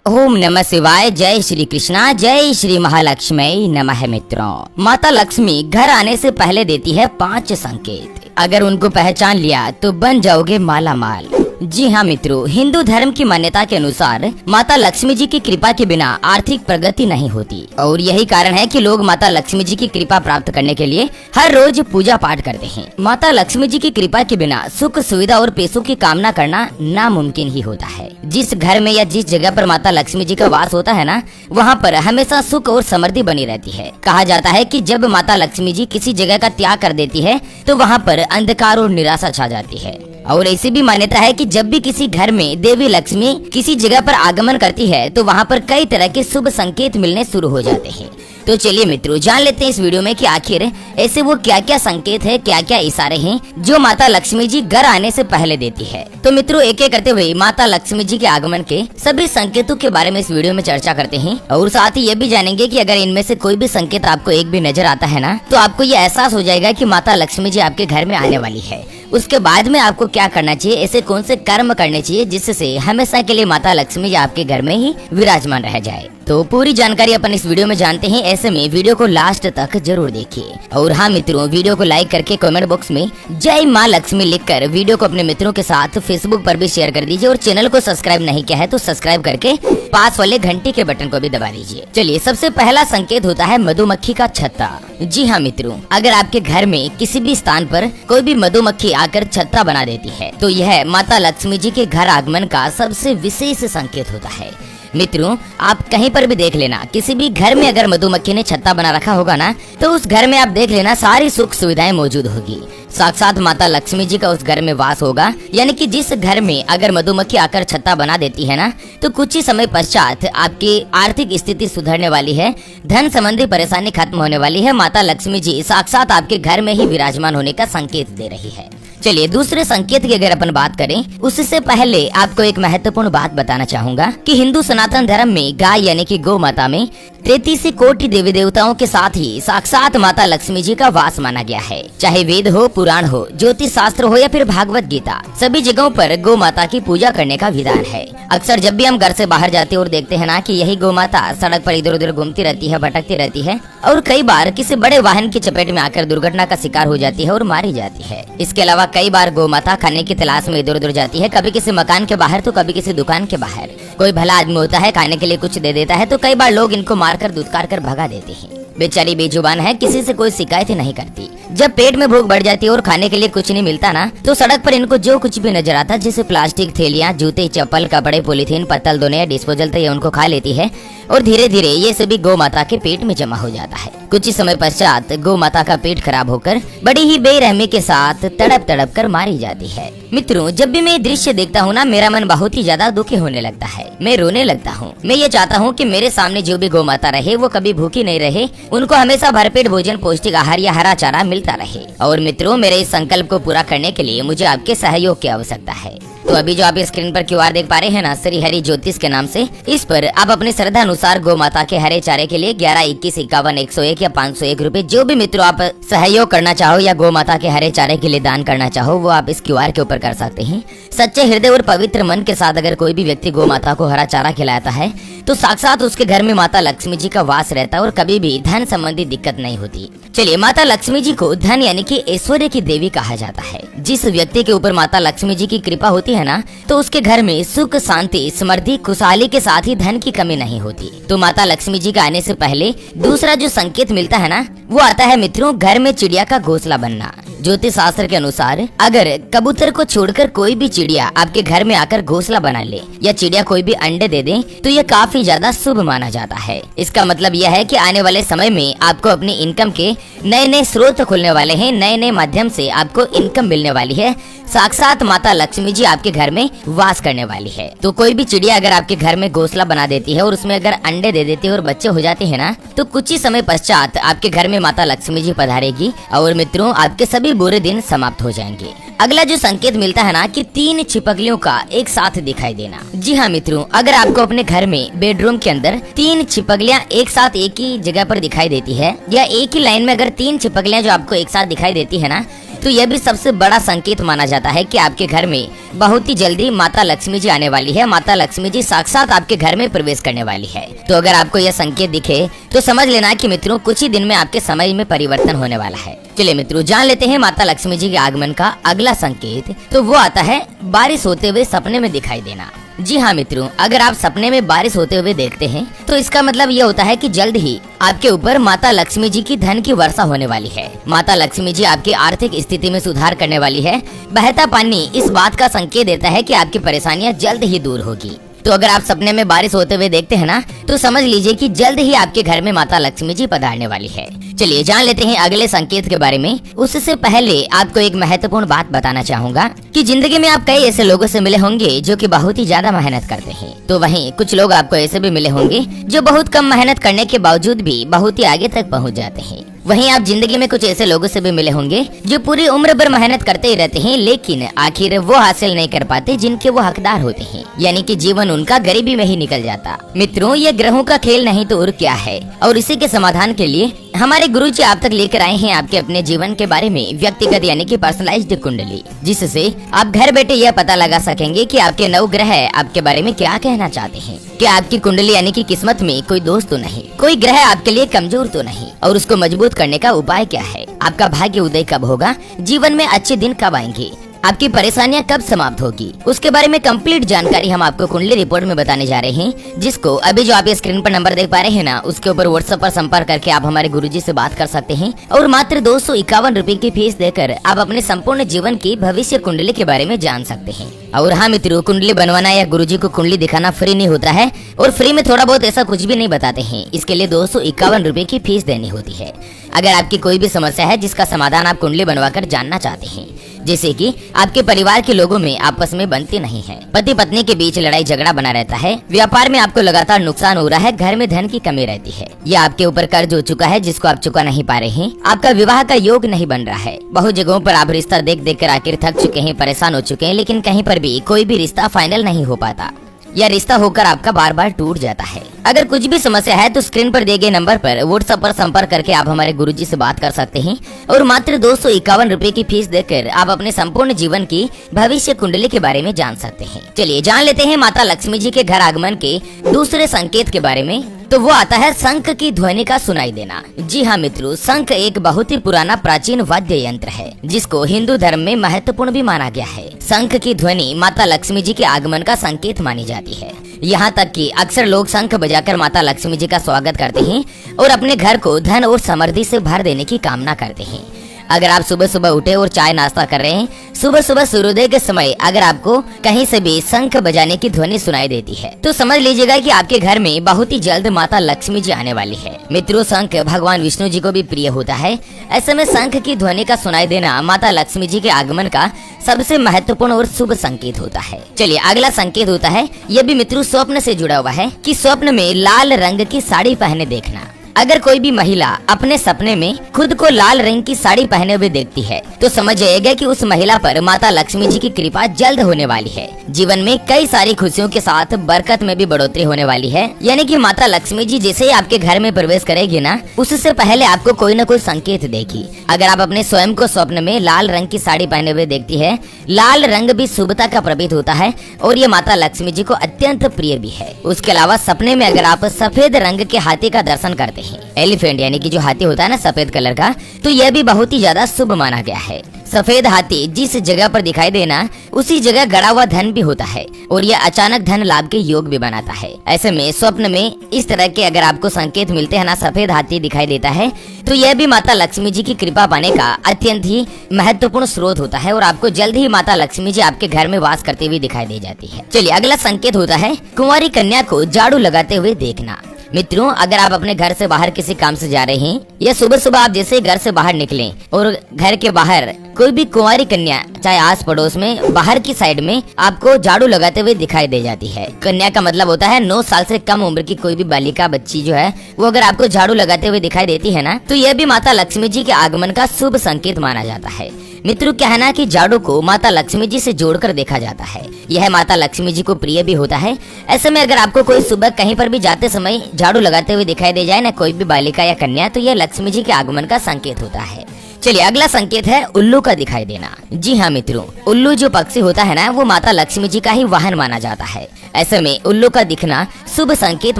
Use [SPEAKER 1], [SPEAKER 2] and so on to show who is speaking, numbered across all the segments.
[SPEAKER 1] ओम नमः शिवाय। जय श्री कृष्णा, जय श्री महालक्ष्मी नमः। मित्रों, माता लक्ष्मी घर आने से पहले देती है 5 संकेत। अगर उनको पहचान लिया तो बन जाओगे माला माल। जी हाँ मित्रों, हिंदू धर्म की मान्यता के अनुसार माता लक्ष्मी जी की कृपा के बिना आर्थिक प्रगति नहीं होती और यही कारण है कि लोग माता लक्ष्मी जी की कृपा प्राप्त करने के लिए हर रोज पूजा पाठ करते हैं। माता लक्ष्मी जी की कृपा के बिना सुख सुविधा और पैसों की कामना करना नामुमकिन ही होता है। जिस घर में या जिस जगह पर माता लक्ष्मी जी का वास होता है ना, वहाँ पर हमेशा सुख और समृद्धि बनी रहती है। कहा जाता है कि जब माता लक्ष्मी जी किसी जगह का त्याग कर देती है तो वहाँ पर अंधकार और निराशा छा जाती है। और ऐसी भी मान्यता है कि जब भी किसी घर में देवी लक्ष्मी किसी जगह पर आगमन करती है तो वहाँ पर कई तरह के शुभ संकेत मिलने शुरू हो जाते हैं। तो चलिए मित्रों, जान लेते हैं इस वीडियो में कि आखिर ऐसे वो क्या क्या संकेत है, क्या क्या इशारे हैं जो माता लक्ष्मी जी घर आने से पहले देती है। तो मित्रों, एक एक करते हुए माता लक्ष्मी जी के आगमन के सभी संकेतों के बारे में इस वीडियो में चर्चा करते हैं और साथ ही ये भी जानेंगे कि अगर इनमें से कोई भी संकेत आपको एक भी नजर आता है ना, तो आपको ये एहसास हो जाएगा कि माता लक्ष्मी जी आपके घर में आने वाली है। उसके बाद में आपको क्या करना चाहिए, ऐसे कौन से कर्म करने चाहिए जिससे हमेशा के लिए माता लक्ष्मी जी आपके घर में ही विराजमान रह जाए। तो पूरी जानकारी अपन इस वीडियो में जानते हैं। ऐसे में वीडियो को लास्ट तक जरूर देखिए। और हाँ मित्रों, वीडियो को लाइक करके कमेंट बॉक्स में जय माँ लक्ष्मी लिखकर वीडियो को अपने मित्रों के साथ फेसबुक पर भी शेयर कर दीजिए और चैनल को सब्सक्राइब नहीं किया है तो सब्सक्राइब करके पास वाले घंटी के बटन को भी दबा दीजिए। चलिए, सबसे पहला संकेत होता है मधुमक्खी का छत्ता। जी हाँ मित्रों, अगर आपके घर में किसी भी स्थान पर कोई भी मधुमक्खी आकर छत्ता बना देती है तो यह माता लक्ष्मी जी के घर आगमन का सबसे विशेष संकेत होता है। मित्रों, आप कहीं पर भी देख लेना, किसी भी घर में अगर मधुमक्खी ने छत्ता बना रखा होगा ना, तो उस घर में आप देख लेना सारी सुख सुविधाएं मौजूद होगी। साक्षात माता लक्ष्मी जी का उस घर में वास होगा। यानी कि जिस घर में अगर मधुमक्खी आकर छत्ता बना देती है ना, तो कुछ ही समय पश्चात आपकी आर्थिक स्थिति सुधरने वाली है, धन संबंधी परेशानी खत्म होने वाली है। माता लक्ष्मी जी साक्षात आपके घर में ही विराजमान होने का संकेत दे रही है। चलिए, दूसरे संकेत की अगर अपन बात करें, उससे पहले आपको एक महत्वपूर्ण बात बताना चाहूंगा कि हिंदू सनातन धर्म में गाय यानी कि गौ माता में 33 कोटि देवी देवताओं के साथ ही साक्षात माता लक्ष्मी जी का वास माना गया है। चाहे वेद हो, पुराण हो, ज्योतिष शास्त्र हो या फिर भागवत गीता, सभी जगहों पर गौ माता की पूजा करने का विधान है। अक्सर जब भी हम घर से बाहर जाते हैं और देखते हैं ना कि यही गौ माता सड़क पर इधर उधर घूमती रहती है, भटकती रहती है और कई बार किसी बड़े वाहन की चपेट में आकर दुर्घटना का शिकार हो जाती है और मारी जाती है। इसके अलावा कई बार गौ माता खाने की तलाश में इधर उधर जाती है, कभी किसी मकान के बाहर तो कभी किसी दुकान के बाहर। कोई भला आदमी होता है, खाने के लिए कुछ दे देता है तो कई बार लोग इनको मारकर दुत्कार कर भगा देते हैं। बेचारी बेजुबान है, किसी से कोई शिकायत नहीं करती। जब पेट में भूख बढ़ जाती है और खाने के लिए कुछ नहीं मिलता ना, तो सड़क पर इनको जो कुछ भी नजर आता है, जैसे प्लास्टिक थैलियां, जूते, चप्पल, कपड़े, पॉलीथीन, पत्तल दोने या डिस्पोजल, तो ये उनको खा लेती है और धीरे धीरे ये सभी गौ माता के पेट में जमा हो जाता है। कुछ ही समय पश्चात गौ माता का पेट खराब होकर बड़ी ही बेरहमी के साथ तड़प तड़प कर मारी जाती है। मित्रों, जब भी मैं ये दृश्य देखता हूँ ना, मेरा मन बहुत ही ज्यादा दुखी होने लगता है। मैं रोने लगता हूँ। मैं ये चाहता हूँ कि मेरे सामने जो भी गौ माता रहे वो कभी भूखी नहीं रहे, उनको हमेशा भरपेट भोजन, पौष्टिक आहार या हरा चारा मिलता रहे। और मित्रों, मेरे इस संकल्प को पूरा करने के लिए मुझे आपके सहयोग की आवश्यकता है। तो अभी जो आप स्क्रीन पर QR देख पा रहे हैं ना, श्री हरि ज्योतिष के नाम से, इस पर आप अपनी श्रद्धा अनुसार गौ माता के हरे चारे के लिए 11, 21, 51, 101 या 501 रुपए, जो भी मित्रों आप सहयोग करना चाहो या गौ माता के हरे चारे के लिए दान करना चाहो, वो आप इस QR के ऊपर कर सकते हैं। सच्चे हृदय और पवित्र मन के साथ अगर कोई भी व्यक्ति गौ माता को हरा चारा खिलाता है तो साक्षात उसके घर में माता लक्ष्मी जी का वास रहता है और कभी भी धन संबंधी दिक्कत नहीं होती। चलिए, माता लक्ष्मी जी को धन यानी कि ऐश्वर्य की देवी कहा जाता है। जिस व्यक्ति के ऊपर माता लक्ष्मी जी की कृपा होती है ना, तो उसके घर में सुख, शांति, समृद्धि, खुशहाली के साथ ही धन की कमी नहीं होती। तो माता लक्ष्मी जी के आने से पहले दूसरा जो संकेत मिलता है ना, वो आता है मित्रों घर में चिड़िया का घोंसला बनना। ज्योतिष शास्त्र के अनुसार अगर कबूतर को छोड़कर कोई भी चिड़िया आपके घर में आकर घोंसला बना ले या चिड़िया कोई भी अंडे दे दे तो ये काफी ज्यादा शुभ माना जाता है। इसका मतलब यह है कि आने वाले समय में आपको अपनी इनकम के नए नए स्रोत खुलने वाले हैं, नए नए माध्यम से आपको इनकम मिलने वाली है। साक्षात माता लक्ष्मी जी आपके घर में वास करने वाली है। तो कोई भी चिड़िया अगर आपके घर में घोंसला बना देती है और उसमें अगर अंडे दे देती है और बच्चे हो जाते हैं ना, तो कुछ ही समय पश्चात आपके घर में माता लक्ष्मी जी पधारेगी और मित्रों आपके सभी बुरे दिन समाप्त हो जाएंगे। अगला जो संकेत मिलता है ना कि 3 छिपकलियों का एक साथ दिखाई देना। जी हाँ मित्रों, अगर आपको अपने घर में बेडरूम के अंदर 3 छिपकलियां एक साथ एक ही जगह पर दिखाई देती है या एक ही लाइन में अगर 3 छिपकलियां जो आपको एक साथ दिखाई देती है ना, तो यह भी सबसे बड़ा संकेत माना जाता है कि आपके घर में बहुत ही जल्दी माता लक्ष्मी जी आने वाली है। माता लक्ष्मी जी साक्षात आपके घर में प्रवेश करने वाली है। तो अगर आपको यह संकेत दिखे तो समझ लेना कि मित्रों कुछ ही दिन में आपके समय में परिवर्तन होने वाला है। चलिए मित्रों, जान लेते हैं माता लक्ष्मी जी के आगमन का अगला संकेत। तो वो आता है बारिश होते हुए सपने में दिखाई देना। जी हाँ मित्रों, अगर आप सपने में बारिश होते हुए देखते हैं तो इसका मतलब ये होता है कि जल्द ही आपके ऊपर माता लक्ष्मी जी की धन की वर्षा होने वाली है। माता लक्ष्मी जी आपकी आर्थिक स्थिति में सुधार करने वाली है। बहता पानी इस बात का संकेत देता है कि आपकी परेशानियां जल्द ही दूर होगी। तो अगर आप सपने में बारिश होते हुए देखते हैं ना, तो समझ लीजिए कि जल्द ही आपके घर में माता लक्ष्मी जी पधारने वाली है। चलिए जान लेते हैं अगले संकेत के बारे में। उससे पहले आपको एक महत्वपूर्ण बात बताना चाहूंगा कि जिंदगी में आप कई ऐसे लोगों से मिले होंगे जो कि बहुत ही ज्यादा मेहनत करते हैं। तो वहीं कुछ लोग आपको ऐसे भी मिले होंगे जो बहुत कम मेहनत करने के बावजूद भी बहुत ही आगे तक पहुँच जाते हैं। वहीं आप जिंदगी में कुछ ऐसे लोगों से भी मिले होंगे जो पूरी उम्र भर मेहनत करते ही रहते हैं, लेकिन आखिर वो हासिल नहीं कर पाते जिनके वो हकदार होते हैं, यानी कि जीवन उनका गरीबी में ही निकल जाता। मित्रों, ये ग्रहों का खेल नहीं तो और क्या है। और इसी के समाधान के लिए हमारे गुरुजी आप तक लेकर आए हैं आपके अपने जीवन के बारे में व्यक्तिगत यानी कि पर्सनलाइज्ड कुंडली, जिससे आप घर बैठे यह पता लगा सकेंगे कि आपके नवग्रह आपके बारे में क्या कहना चाहते हैं। क्या आपकी कुंडली यानी कि किस्मत में कोई दोष तो नहीं, कोई ग्रह आपके लिए कमजोर तो नहीं, और उसको मजबूत करने का उपाय क्या है। आपका भाग्य उदय कब होगा, जीवन में अच्छे दिन कब आएंगे, आपकी परेशानियां कब समाप्त होगी, उसके बारे में कंप्लीट जानकारी हम आपको कुंडली रिपोर्ट में बताने जा रहे हैं, जिसको अभी जो आप ये स्क्रीन पर नंबर देख पा रहे हैं ना, उसके ऊपर व्हाट्सएप पर संपर्क करके आप हमारे गुरुजी से बात कर सकते हैं और मात्र 251 रुपए की फीस देकर आप अपने संपूर्ण जीवन की भविष्य कुंडली के बारे में जान सकते हैं। और हाँ मित्रों, कुंडली बनवाना या गुरुजी को कुंडली दिखाना फ्री नहीं होता है और फ्री में थोड़ा बहुत ऐसा कुछ भी नहीं बताते हैं। इसके लिए 251 रुपए की फीस देनी होती है। अगर आपकी कोई भी समस्या है जिसका समाधान आप कुंडली बनवाकर जानना चाहते हैं, जैसे कि आपके परिवार के लोगों में आपस में बनती नहीं है, पति पत्नी के बीच लड़ाई झगड़ा बना रहता है, व्यापार में आपको लगातार नुकसान हो रहा है, घर में धन की कमी रहती है, या आपके ऊपर कर्ज हो चुका है जिसको आप चुका नहीं पा रहे हैं, आपका विवाह का योग नहीं बन रहा है, बहुत जगहों पर आप रिश्ता देख देख कर आखिर थक चुके हैं, परेशान हो चुके हैं, लेकिन कहीं पर भी कोई भी रिश्ता फाइनल नहीं हो पाता, या रिश्ता होकर आपका बार बार टूट जाता है। अगर कुछ भी समस्या है तो स्क्रीन पर दिए गए नंबर पर व्हाट्सएप पर संपर्क करके आप हमारे गुरुजी से बात कर सकते हैं और मात्र 251 रुपए की फीस देकर आप अपने संपूर्ण जीवन की भविष्य कुंडली के बारे में जान सकते हैं। चलिए जान लेते हैं माता लक्ष्मी जी के घर आगमन के दूसरे संकेत के बारे में। तो वो आता है शंख की ध्वनि का सुनाई देना। जी हाँ मित्रों, शंख एक बहुत ही पुराना प्राचीन वाद्य यंत्र है जिसको हिंदू धर्म में महत्वपूर्ण भी माना गया है। शंख की ध्वनि माता लक्ष्मी जी के आगमन का संकेत मानी जाती है। यहाँ तक कि अक्सर लोग शंख बजाकर माता लक्ष्मी जी का स्वागत करते हैं और अपने घर को धन और समृद्धि से भर देने की कामना करते हैं। अगर आप सुबह सुबह उठे और चाय नाश्ता कर रहे हैं, सुबह सुबह सूर्योदय के समय अगर आपको कहीं से भी शंख बजाने की ध्वनि सुनाई देती है तो समझ लीजिएगा कि आपके घर में बहुत ही जल्द माता लक्ष्मी जी आने वाली है। मित्रों, शंख भगवान विष्णु जी को भी प्रिय होता है। ऐसे में शंख की ध्वनि का सुनाई देना माता लक्ष्मी जी के आगमन का सबसे महत्वपूर्ण और शुभ संकेत होता है। चलिए अगला संकेत होता है, यह भी मित्रों स्वप्न से जुड़ा हुआ है, कि स्वप्न में लाल रंग की साड़ी पहने देखना। अगर कोई भी महिला अपने सपने में खुद को लाल रंग की साड़ी पहने हुए देखती है तो समझ जाएगा कि उस महिला पर माता लक्ष्मी जी की कृपा जल्द होने वाली है। जीवन में कई सारी खुशियों के साथ बरकत में भी बढ़ोतरी होने वाली है। यानी कि माता लक्ष्मी जी जैसे ही आपके घर में प्रवेश करेगी ना, उससे पहले आपको कोई न कोई संकेत देगी। अगर आप अपने स्वयं को स्वप्न में लाल रंग की साड़ी पहने हुए देखती है, लाल रंग भी शुभता का प्रतीक होता है और ये माता लक्ष्मी जी को अत्यंत प्रिय भी है। उसके अलावा सपने में अगर आप सफेद रंग के हाथी का दर्शन करते हैं, एलिफेंट यानी कि जो हाथी होता है ना सफेद कलर का, तो यह भी बहुत ही ज्यादा शुभ माना गया है। सफेद हाथी जिस जगह पर दिखाई देना उसी जगह गड़ा हुआ धन भी होता है और यह अचानक धन लाभ के योग भी बनाता है। ऐसे में स्वप्न में इस तरह के अगर आपको संकेत मिलते हैं ना, सफेद हाथी दिखाई देता है, तो यह भी माता लक्ष्मी जी की कृपा पाने का अत्यंत ही महत्वपूर्ण स्रोत होता है और आपको जल्द ही माता लक्ष्मी जी आपके घर में वास करते हुए दिखाई दे जाती है। चलिए अगला संकेत होता है कुंवारी कन्या को झाड़ू लगाते हुए देखना। मित्रों, अगर आप अपने घर से बाहर किसी काम से जा रहे हैं या सुबह सुबह आप जैसे घर से बाहर निकलें और घर के बाहर कोई भी कुंवारी कन्या चाहे आस पड़ोस में बाहर की साइड में आपको झाड़ू लगाते हुए दिखाई दे जाती है। कन्या का मतलब होता है 9 साल से कम उम्र की कोई भी बालिका बच्ची जो है वो अगर आपको झाड़ू लगाते हुए दिखाई देती है ना, तो यह भी माता लक्ष्मी जी के आगमन का शुभ संकेत माना जाता है। मित्रों, कहना कि झाड़ू को माता लक्ष्मी जी से जोड़कर देखा जाता है, यह माता लक्ष्मी जी को प्रिय भी होता है। ऐसे में अगर आपको कोई सुबह कहीं पर भी जाते समय झाड़ू लगाते हुए दिखाई दे जाए ना कोई भी बालिका या कन्या, तो यह लक्ष्मी जी के आगमन का संकेत होता है। चलिए अगला संकेत है उल्लू का दिखाई देना। जी हाँ मित्रों, उल्लू जो पक्षी होता है ना, वो माता लक्ष्मी जी का ही वाहन माना जाता है। ऐसे में उल्लू का दिखना शुभ संकेत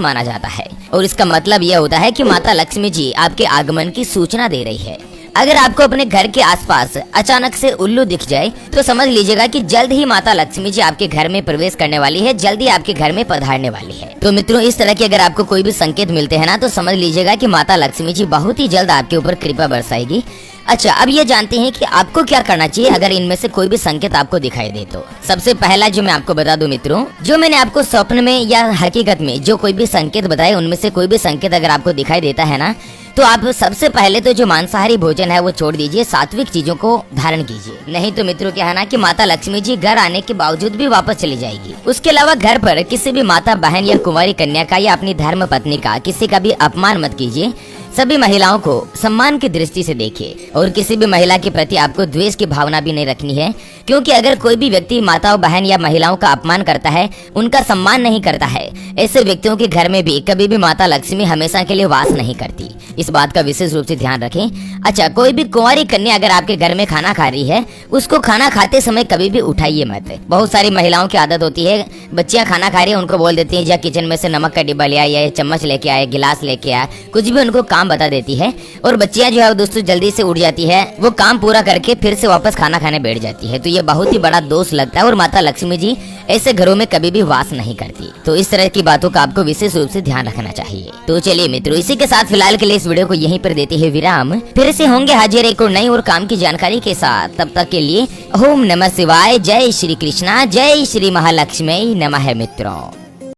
[SPEAKER 1] माना जाता है और इसका मतलब यह होता है कि माता लक्ष्मी जी आपके आगमन की सूचना दे रही है। अगर आपको अपने घर के आसपास अचानक से उल्लू दिख जाए तो समझ लीजिएगा कि जल्द ही माता लक्ष्मी जी आपके घर में प्रवेश करने वाली है, जल्द ही आपके घर में पधारने वाली है। तो मित्रों, इस तरह के अगर आपको कोई भी संकेत मिलते हैं ना, तो समझ लीजिएगा कि माता लक्ष्मी जी बहुत ही जल्द आपके ऊपर कृपा बरसाएगी। अच्छा, अब ये जानते हैं कि आपको क्या करना चाहिए अगर इनमें से कोई भी संकेत आपको दिखाई दे तो। सबसे पहला जो मैं आपको बता दूं मित्रों, जो मैंने आपको स्वप्न में या हकीकत में जो कोई भी संकेत बताए, उनमें से कोई भी संकेत अगर आपको दिखाई देता है ना, तो आप सबसे पहले तो जो मांसाहारी भोजन है वो छोड़ दीजिए, सात्विक चीजों को धारण कीजिए। नहीं तो मित्रों क्या है ना कि माता लक्ष्मी जी घर आने के बावजूद भी वापस चली जाएगी। उसके अलावा घर पर किसी भी माता बहन या कुंवारी कन्या का या अपनी धर्म पत्नी का किसी का भी अपमान मत कीजिए। सभी महिलाओं को सम्मान की दृष्टि से देखिए और किसी भी महिला के प्रति आपको द्वेष की भावना भी नहीं रखनी है, क्योंकि अगर कोई भी व्यक्ति माताओं बहन या महिलाओं का अपमान करता है, उनका सम्मान नहीं करता है, ऐसे व्यक्तियों के घर में भी कभी भी माता लक्ष्मी हमेशा के लिए वास नहीं करती। इस बात का विशेष रूप से ध्यान रखें। अच्छा, कोई भी कुंवारी कन्या अगर आपके घर में खाना खा रही है, उसको खाना खाते समय कभी भी उठाइए मत। बहुत सारी महिलाओं की आदत होती है, बच्चियां खाना खा रही है, उनको बोल देती है जा किचन में से नमक का डिब्बा ले आए या चम्मच लेके आए, गिलास लेके आए, कुछ भी उनको काम बता देती है और बच्चियां जो है दोस्तों जल्दी से उठ जाती है, वो काम पूरा करके फिर से वापस खाना खाने बैठ जाती है। तो ये बहुत ही बड़ा दोष लगता है और माता लक्ष्मी जी ऐसे घरों में कभी भी वास नहीं करती। तो इस तरह की बातों का आपको विशेष रूप से ध्यान रखना चाहिए। तो चलिए मित्रों, इसी के साथ फिलहाल के लिए इस वीडियो को यहीं पर देते हैं विराम। फिर से होंगे हाजिर एक और नई और काम की जानकारी के साथ। तब तक के लिए ओम नमः शिवाय, जय श्री कृष्णा, जय श्री महालक्ष्मी नमः मित्रों।